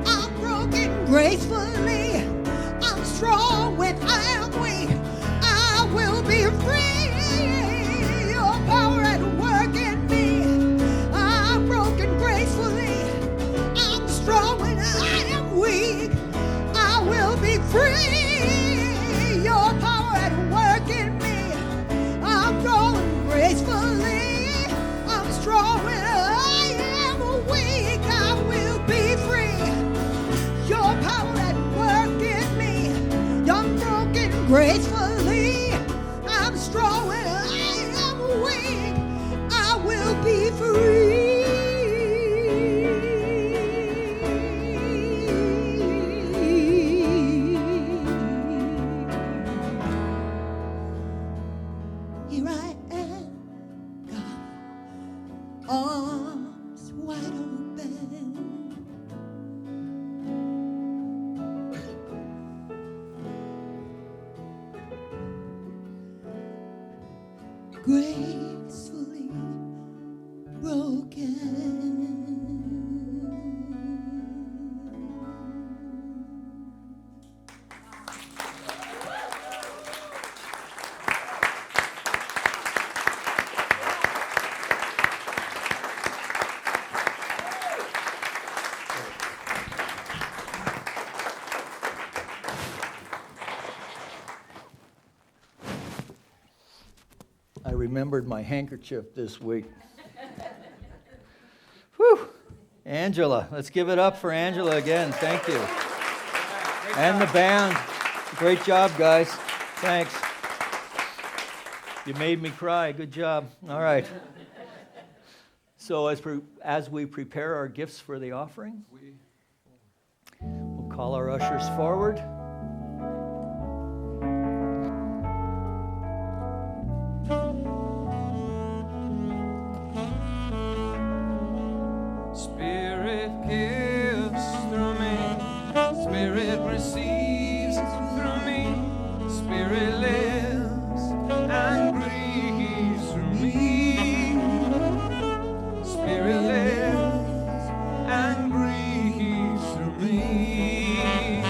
I'm broken gracefully. I'm strong when I am weak. I will be free. Your power at work in me. I'm broken gracefully. I'm strong when I am weak. I will be free. Your power at work in me. I'm growing gracefully. I'm strong when I am weak. I will be free. Your power at work in me. I'm broken gracefully. I'm strong when I am weak. I will be free. Here I am, God, arms wide open. Gracefully broken. I remembered my handkerchief this week. Whew. Angela, let's give it up for Angela again. Thank you. And the band. Great job, guys. Thanks. You made me cry. Good job. All right. So as we prepare our gifts for the offering, we'll call our ushers forward. receives through me. Spirit lives and breathes through me. Spirit lives and breathes through me.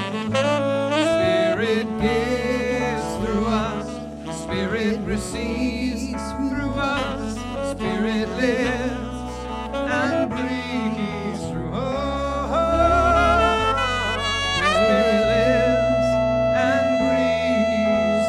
Spirit gives through us. Spirit receives through us. Spirit lives and breathes through us. Spirit lives and breathes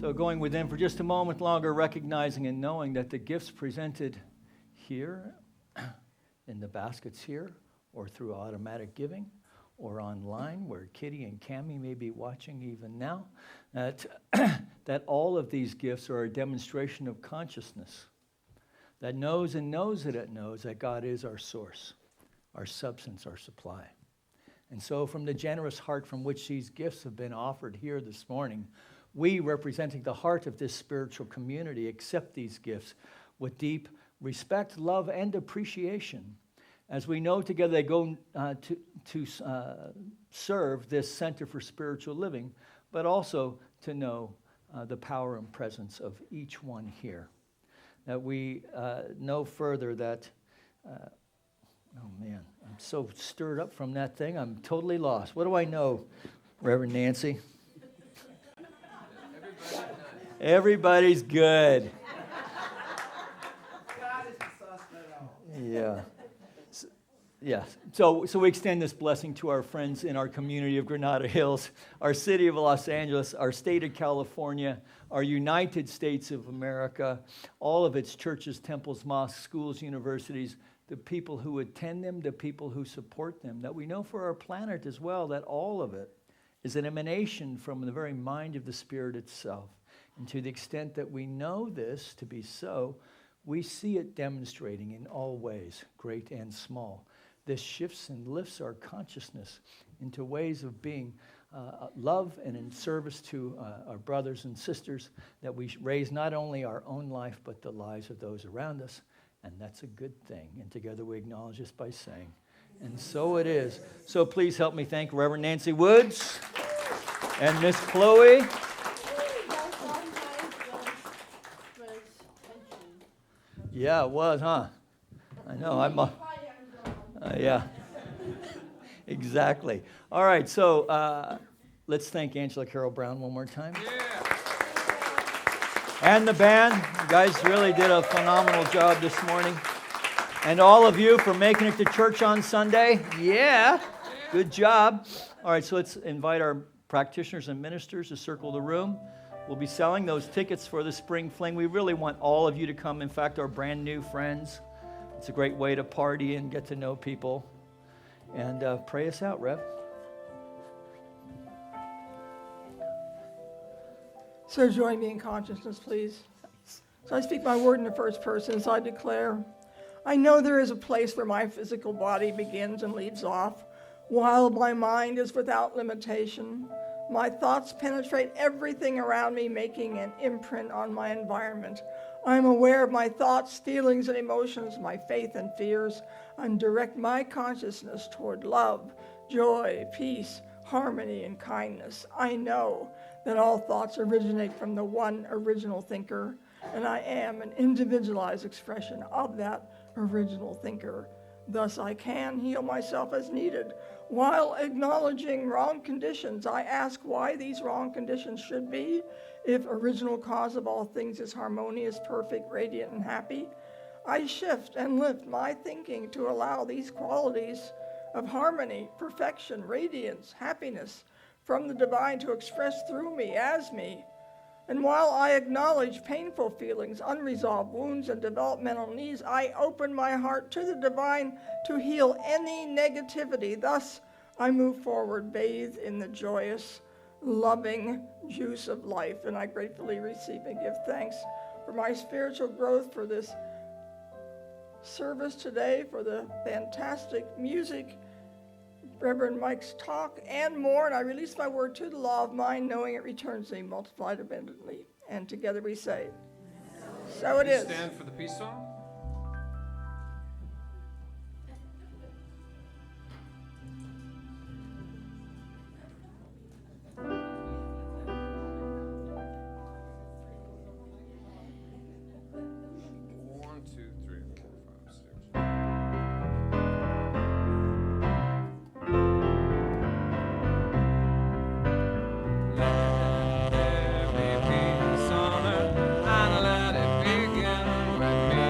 So going within for just a moment longer, recognizing and knowing that the gifts presented here, in the baskets here, or through automatic giving, or online, where Kitty and Cammie may be watching even now, that, that all of these gifts are a demonstration of consciousness that knows and knows that it knows that God is our source, our substance, our supply. And so from the generous heart from which these gifts have been offered here this morning, we, representing the heart of this spiritual community, accept these gifts with deep respect, love, and appreciation. As we know together they go to serve this Center for Spiritual Living, but also to know the power and presence of each one here. That we know further that, oh man, I'm so stirred up from that thing, I'm totally lost. What do I know, Reverend Nancy? Everybody's good. Yeah. Yeah. So we extend this blessing to our friends in our community of Granada Hills, our city of Los Angeles, our state of California, our United States of America, all of its churches, temples, mosques, schools, universities, the people who attend them, the people who support them, that we know for our planet as well that all of it is an emanation from the very mind of the Spirit itself. And to the extent that we know this to be so, we see it demonstrating in all ways, great and small. This shifts and lifts our consciousness into ways of being love and in service to our brothers and sisters, that we raise not only our own life, but the lives of those around us. And that's a good thing. And together we acknowledge this by saying, and so it is. So please help me thank Reverend Nancy Woods and Miss Chloe. Yeah, it was, huh? I know. Yeah, exactly. All right, so let's thank Angela Carroll Brown one more time. Yeah. And the band. You guys really did a phenomenal job this morning. And all of you for making it to church on Sunday. Yeah, good job. All right, so let's invite our practitioners and ministers to circle the room. We'll be selling those tickets for the Spring Fling. We really want all of you to come. In fact, our brand new friends. It's a great way to party and get to know people. And pray us out, Rev. So join me in consciousness, please. So I speak my word in the first person, so I declare, I know there is a place where my physical body begins and leaves off, while my mind is without limitation. My thoughts penetrate everything around me, making an imprint on my environment. I'm aware of my thoughts, feelings, and emotions, my faith and fears, and direct my consciousness toward love, joy, peace, harmony, and kindness. I know that all thoughts originate from the one original thinker, and I am an individualized expression of that original thinker. Thus, I can heal myself as needed. While acknowledging wrong conditions, I ask why these wrong conditions should be, if original cause of all things is harmonious, perfect, radiant, and happy. I shift and lift my thinking to allow these qualities of harmony, perfection, radiance, happiness from the divine to express through me as me. And while I acknowledge painful feelings, unresolved wounds, and developmental needs, I open my heart to the divine to heal any negativity. Thus, I move forward, bathed in the joyous, loving juice of life. And I gratefully receive and give thanks for my spiritual growth, for this service today, for the fantastic music, Reverend Mike's talk, and more. And I release my word to the law of mind, knowing it returns to me multiplied abundantly. And together we say, so it is. Stand for the peace song. One, two, three, four, five, six. Let there be peace on earth, and let it begin with me.